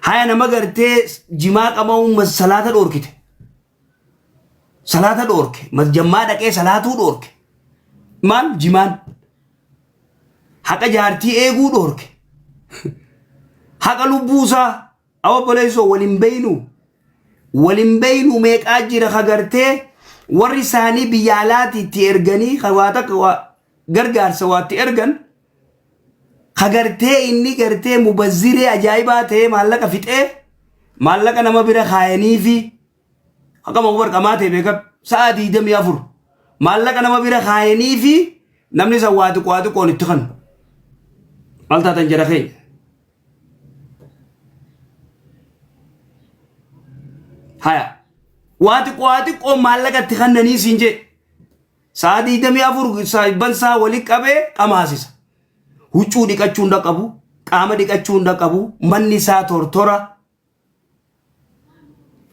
haya nama gartee jimaa qabamu salaata dhoorkite salaata dhoorke masjammaa dhaqee salaatuu dhoorke maal jimaan haqa jaartii eeguu dhoorke haqa lubbuusaa awa boleessoo walin beeynu meeqaa jira kagartee warri isaanii biyya alaati itti erganii waa gargaarsa waatti ergan kagartee inni gartee mubazziree ajaa'ibaa ta'ee maallaqa fixee maallaqa nama bira kaayanii fi akkama warqamaa ta'e beeka sa'a 24 maallaqa nama bira kaayanii fi namni san waati qoon itti kan maal taatan jedha keenya haya waati qoon maallaqa itti kannanii siin jedhe sa'a 24 saayibban saa walii qabee qamaasisa huccuu dhiqachuu hunda qabu qaama dhiqachuu hunda qabu manni isaa tortora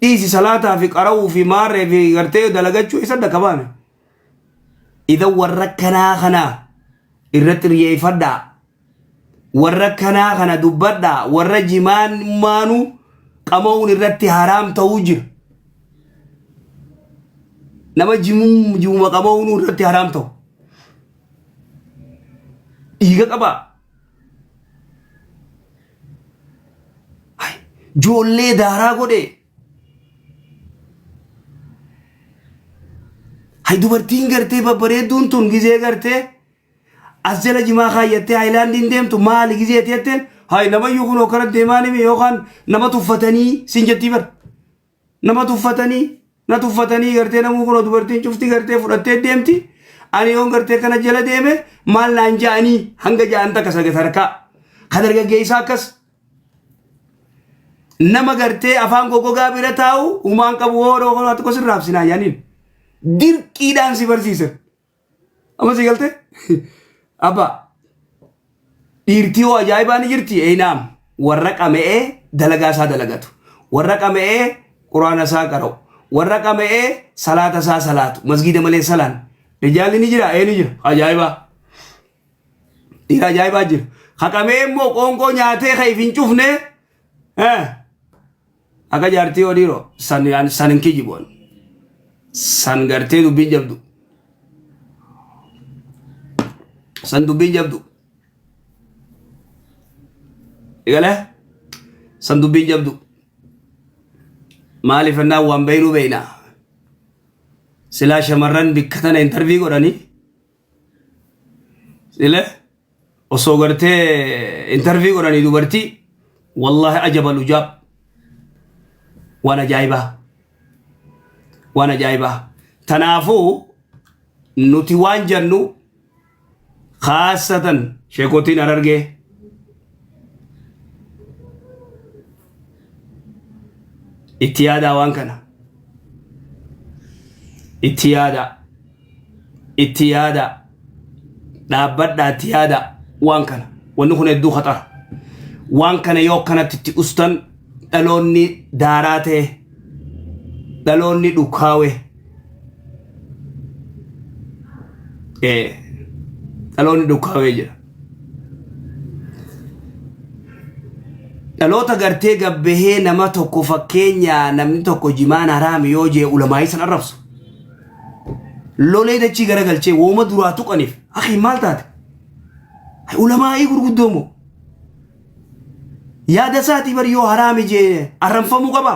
dhiisi salaataa fi qara'uu fi maarree fi gartee dalagachuu isa dakabaame idan warra kanaa irratti riyeeffadhaa warra kanaa kana dubbadhaa warra jimaan maanu qama'uun irratti haraam ta'uu jira nama jimuma qama'uun irratti haraam ta'u dhiiga qaba joollee daaraa godhe dubartiin gartee babbareedduun tun gizee gartee as jala jimaa kaayyattee haayilaandiin deemtu maali gizee jetteen namayyuu kun okkara deemaa nime yookaan nama tuffatanii sin jettii bar nama tuffatanii gartee namuu kun dubartiin cufti gartee fudhattee deemti ani yoon gartee kana jala deeme maal naan ja'anii hanga ja'an takka sadarkaa kan dargaggeessaa akkas nama gartee afaan goggogaa bira taa'u umaan qabu hoodoo kana tokko sirraabsinaa yaaniin dirqiidhaan si barsiisan amma si galte abba dhiirtii hoo ajaa'ibaan jirti eenaam warra qama'ee dalagaa isaa dalagatu warra qama'ee quraana isaa qara'u warra qama'ee salaata isaa salaatu masgida malee salaan rijaalli ni jira ni jira ajaa'ibaa dhiira ajaa'ibaa jira haqamee immoo qoonqoo nyaatee ka ifin cufne akka jaartii odiiroo san hin kijiboon san gartee dubbiin jabdu san dubbiin jabdu igale san dubbiin jabdu maaliif ennaa waan beeynuu beeynaa silaa shamarran bikka tana intervii godhanii sile osoo gartee intervii godhanii dubartii wallahi ajabal ujaab waan ajaa'ibaa tanaafuu nuti waan jennu khaasatan sheekotiin arargee itti yaadaa waan kana itti yaada dhaabbadhaa itti yaada waan kana wanni kun hedduu khaxara waan kana yoo kanatti itti ustan dhaloonni daaraa ta'e dhaloonni dhukaawe dhaloonni dhukaawe jira dhaloota gartee gabbehee nama tokko fakkeenya namni tokko jimaan haraami yoo jee ulamaa'ii san arrabsu lolee dachii garagalchee wooma duraa tuqaniif akhi maal taate ulamaa'ii gurguddoomo yaada isaatii bar yoo haraami jee arranfamuu qaba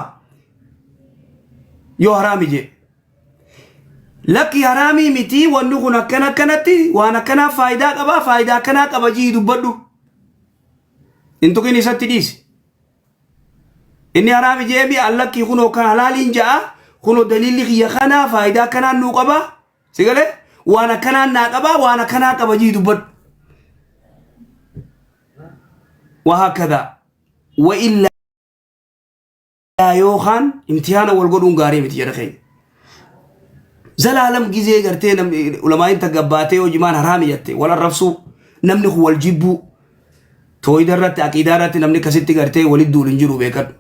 yoo haraami jee lakki haraamii miti wanni kun akkanatti waan akkanaa faayidaa qaba jii dubbadhu in tuqin isatti dhiisi inni haraami jee bi allakki kunoo kan halaaliin ja'a kunoo dalilli kiyya kanaa faayidaa akkanaan nuu qaba sigale waan akkanaan naa qaba waan akkanaa qaba jii dubbadhu وهكذا وإلا يوخان امتحان والقدون غاري متي رخي زلالم جزء قرتي نم علماء تجباتي وجمان حرامي يتي ولا الرفسو نمني هو الجبو توي درت أكيدارات نمني كسيتي قرتي ولد دول إنجرو بيكر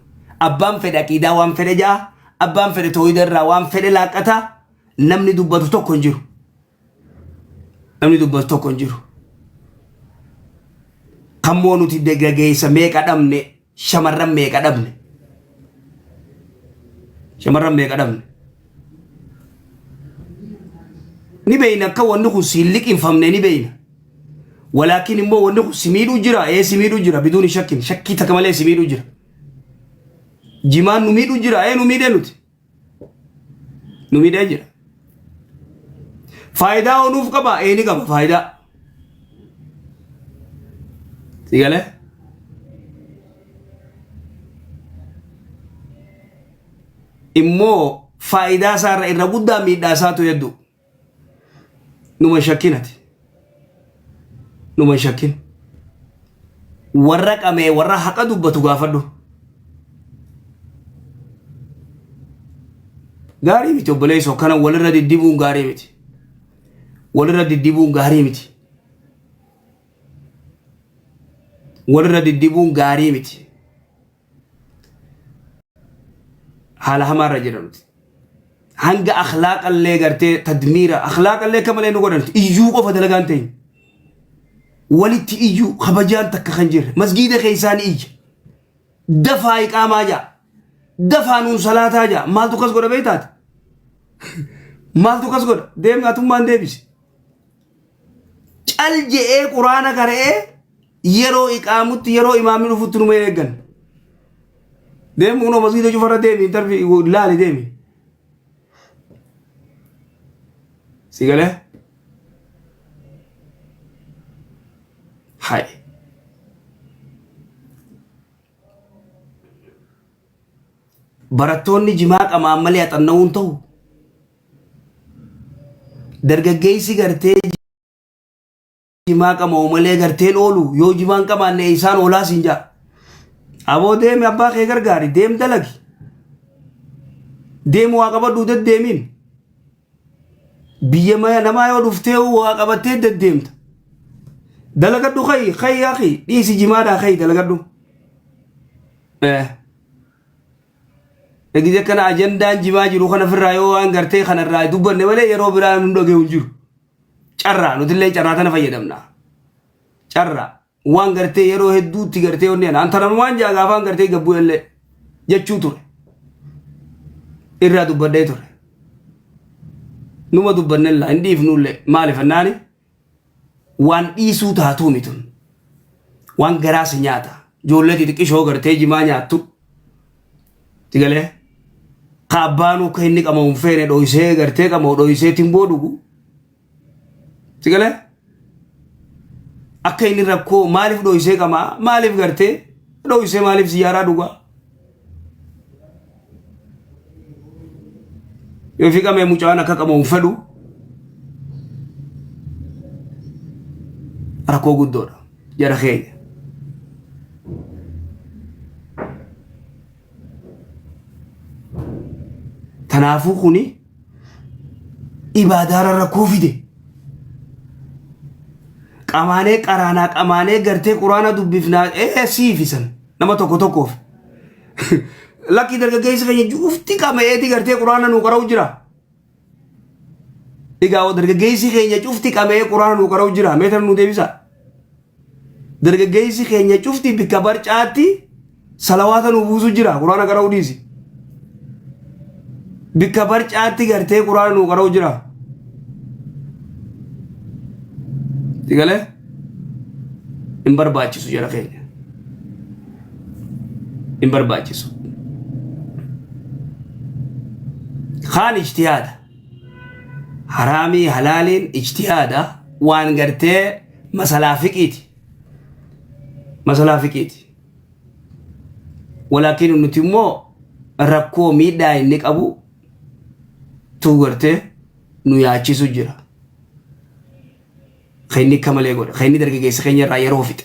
أبام فد أكيدا وام فد جا أبام فد توي در وام فد لاكتا نمني دبتو تو كنجرو نمني دبتو تو كنجرو كمونو تدقاقي سميك أدمني shamarran meeqa dhabne shamarran meeqa dhabne ni beeyna akka wanni kun siin liqinfamne ni beeyna ولكن immoo wanni kun simiidhu jira simiidhu jira biduuni shakkin shakkii takka malee simiidhu jira jimaan nu miidhu jira nu miidhe nuti nu miidhe jira faayidaa onuuf qaba ni qaba faayidaa sigale immoo faayidaa isaarra irra guddaa miidhaa isaatu heddu numa shakkinati numa shakkin warra qamee warra haqa dubbatu gaafadhu gaarii miti obboleessoo kana walirra diddibuun gaarii miti walirra diddibuun gaarii miti walirra diddibuun gaarii miti haala hamaarra jedhamti hanga akhlaaqallee gartee tadmiira akhlaaqallee kamalee nu godhanti iyyuu qofa dalagaan ta'in walitti iyyuu kabajaan takka kan jirre masgiida keessaan iyya dafaa iqaamaa jaa dafaa nuun salaataa jaa maaltu kas godha beeytaati maaltu kas godha deemgaatummaan deebise cal je'ee quraana qara'ee yeroo iqaamutti yeroo imaamni dhufutti numa eeggan deemu unoo masgiida cufarra deemi tarfi laali deemi sigale hai barattoonni jimaa qamaan malee haxanna'uun ta'u dargaggeessi gartee jimaa qamoo malee garteen oolu yoo jimaan qabaanne isaan oolaa siin jaa aboo deemi abbaa kee gargaari deem dalagi deem waa qabadhuu deddeemiin biyya maya namaa yoo dhuftee waa qabattee deddeemta dalagadhu khay akhi dhiisi jimaadhaa khay dalagadhu egize kana ajandaan jimaa jiru kana firraa yoo waan gartee kanarraa dubbanne malee yeroo biraa nu dhagee hin jiru carraa nutillee carraa tana fayyadamna carraa waan gartee yeroo hedduutti gartee onneen antana waan jaagaafaan gartee gabbuu illee jechuu ture irraa dubbadhee ture numa dubbannella hindiifnullee maaliif annaani waan dhiisuu taatuu mitun waan garaas nyaata ijoollee xixiqqishoo gartee jimaa nyaattu tigalee kaabbaanuu ka inni qamamuun feene dhoysee gartee qamoo dhoysee timboo dhugu tigalee akka inni rakkoo maaliif dhoysee qamaa maaliif gartee dhoysee maaliif siyaaraa dhugaa yoo fi qamee mucaan akka qamamuun fedhu rakkoo guddoodha jara keenya tanaafuu kuni ibaadaara rakkoo fide qamaanee qaraanaa qamaanee gartee quraana dubbifnaa siifisan nama tokko tokkoof lakki dargaggeessi keenya jufti qameeti gartee quraana nuu qara'u jira egaa dargaggeessi keenya cufti qamee quraana nuu qara'u jira meetar nuu deebisa dargaggeessi keenya cufti bikka barcaatti salawaata nuu buusu jira quraana qara'u dhiisi bikka barcaatti gartee quraana nuu qara'u jira digale in barbaachisu jara keenya in barbaachisu khaan ijtihaada حرامي حلال اجتهادا وان غرتي مسألة فقيتي ولكن نتمو ركو ميدا انك ابو تو غرتي نو ياچي سجرا خيني كمالي غود خيني درغيس خيني رايرو فيت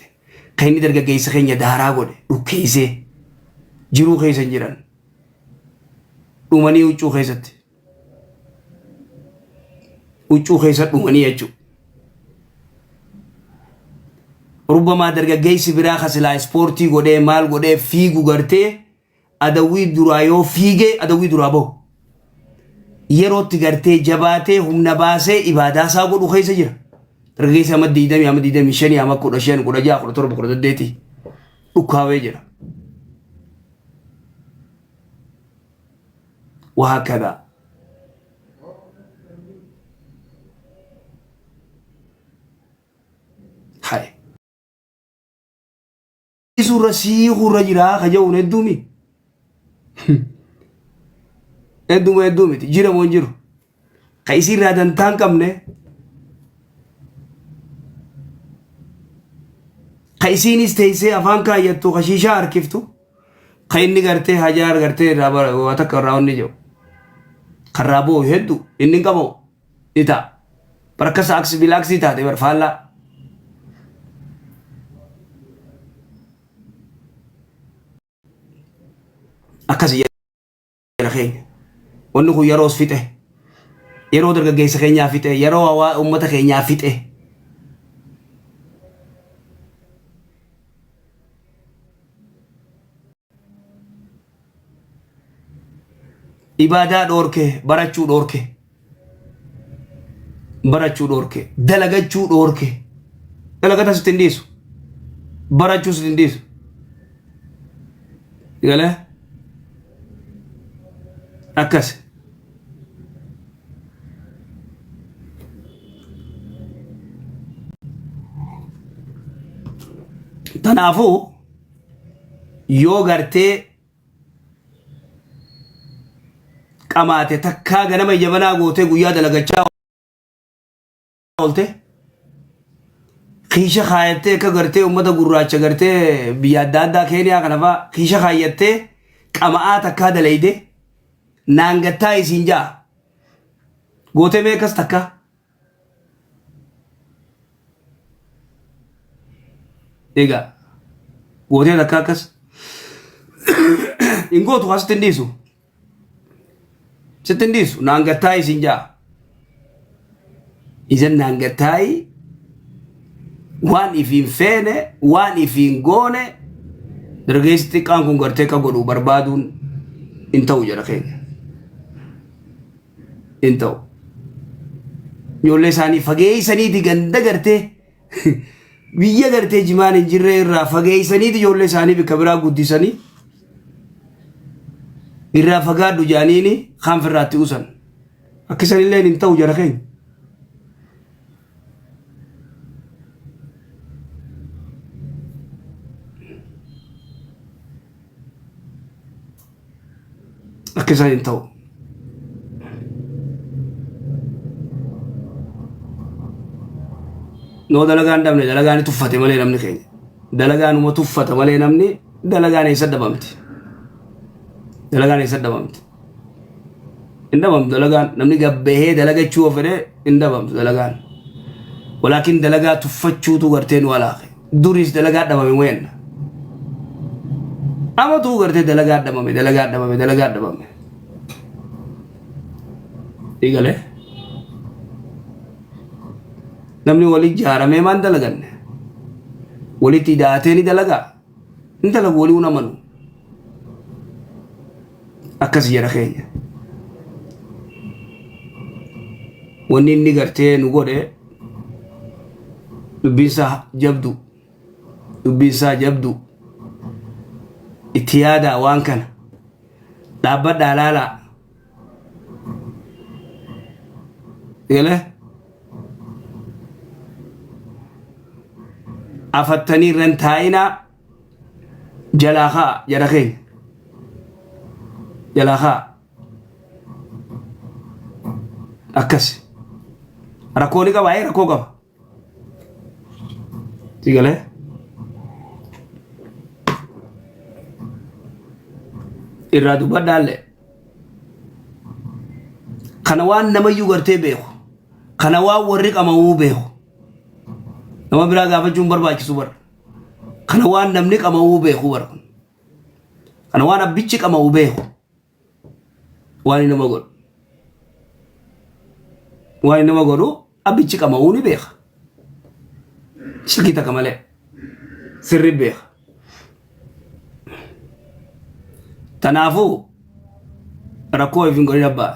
خيني درغيس خيني دارا غود دوكيسه جيرو خيسن جيران دوماني وچو خيست uccuu keessa dhumanii jechuudha. Rubbamaa dargaggeessi biraa kasilaa ispoortii godhee maal godhee fiigu gartee adawwii duraa yoo fiigee adawwii duraa bahu. Yerootti gartee jabaatee humna baasee ibaadaa isaa godhu keessa jira. Dargaggeessi amma 20 amma 25 amma 15 16 17 dhukkaawee jira. وهكذا. هاي سورة سيغ الرجرا خجون الدومي الدومي تجيرا مونجرو خيسير هذا تانكمنه خيسين استيسي أفان كايتو خشيشة أركفتو خيني غرتي هجار غرتي رابر واتكراون نجو خرابو هدو إنن كمو إتا بركس عكس بالعكس إتا تبر فالا أكاسي يرخين ونكو يروس فيته يرو درجة جيس خينيا فيته يرو أوا أمتا خينيا فيته ibadah dorke barachuu dorke dalagachuu dorke dalagata sitindisu barachuu sitindisu gale akas tanafu yoo gartee qamaate takkaa ganama jabanaa gootee guyyaa dalagachaa oolte xiisha kaayattee akka gartee ummata gurraacha gartee biyya adda addaa Keeniyaa kana fa'aa xiisha kaayattee qama'aa takkaa dalayde naangattaa isiin jaa gootee meeqas takka egaa gootee takka akkas hin gootu asitti hin dhiisu ستنديس نانغتاي سينجا إذا نانغتاي وان إفين فينه وان إفين غونه درجيستي كان كون غرتي كغدو بربادون انتو جرخين انتو يولي ساني فغي ساني دي غندا غرتي بيا غرتي جمان جيري را فغي ساني دي يولي ساني بكبرا غودي ساني irraa fagaadhu jaaniini kan firraatti usan akkisan illee hin ta'u jara keenya akkisan hin ta'u noo dalagaan dhabne dalagaan tuffate malee namni keenya dalagaanuma tuffata malee namni dalagaan eessa dhabamti dalagaan eessa dhabamti hin dhabamtu dalagaan namni gabbahee dalagachuu ofedhe hin dhabamtu dalagaan walaakin dalagaa tuffachuutu gartee nu alaaqe duris dalagaa dhabame weenna amatu gartee dalagaa dhabame igale namni wali jaaramee maan dalaganne walitti hidhaatee ni dalagaa hin dalagu walii unamanu akkas jara keenya wanni inni gartee nu godhe dubbiinsaa jabdu itti yaadaa waan kana dhaabbadhaa laalaa gale afattanii irran taa'inaa jalaa kaa jara keenya jalaa akkas rakkoo ni qaba rakkoo qaba tigale irraa dubbadhaalle kana waan namayyuu gartee beeku kana waan warri qama'uu beeku nama biraa gaafachuun barbaachisu bar kana waan namni qama'uu beeku bar kana waan abbichi qama'uu beeku waan nama godhu abbichi qama'uu ni beeka shirkii takka malee sirri beeka tanaafuu rakkoo ifin godhin abbaa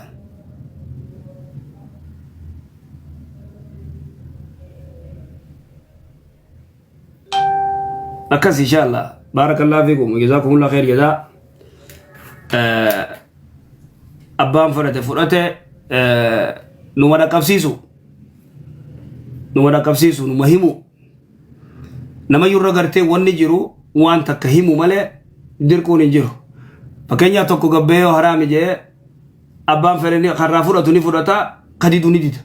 akkas inshallah barakallahu fiikum jazakumullahu khair jazaa abbaan fudhate numa dhaqqabsiisu numa himu nama yurra gartee wanni jiru waan takka himu malee dirquun hin jiru fakkeenyaa tokko gabbeeyoo haraami jee abbaan fedhani karraa fudhatu ni fudhata kadidu ni dida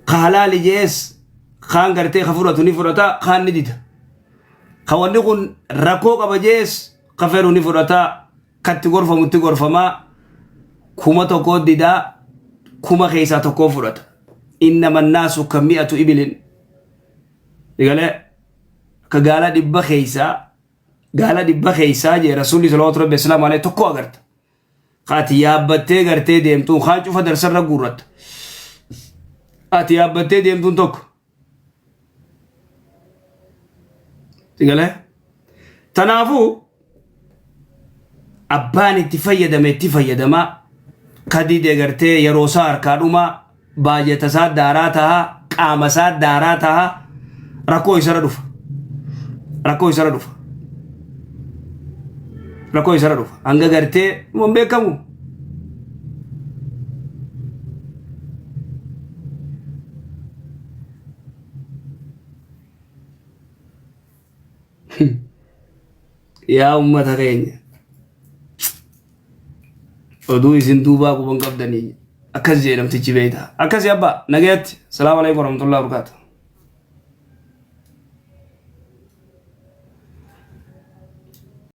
ka halaali jees kaan gartee ka fudhatu ni fudhata kaan ni dida ka wanni kun rakkoo qaba jees ka fedhu ni fudhata katti gorfamutti gorfamaa kuma tokko didaa kuma keessaa tokko fudhata innama annaasu kammi'atu ibilin egalee ka gaala dhibba keessaa jee rasuulli salawaatu rabbi islaamu alayhi tokko agarta ati yaabbattee gartee deemtuun kaan cufa darsarra guurratta ati yaabbattee deemtuun tokko egalee tanaafuu abbaan itti fayyadamaa kadide gartee yeroo isaa harkaa dhuma baajeta isaa daaraa taha qaama isaa daaraa taha rakkoo isarra dhufa hanga gartee mun beekamu yaa ummata keenya oduu isin duubaa quban qabdanii akkas jedhamtichi beeyta akkas abbaa nagayatti salaamu alaykum warahmatullahi wabarakatuh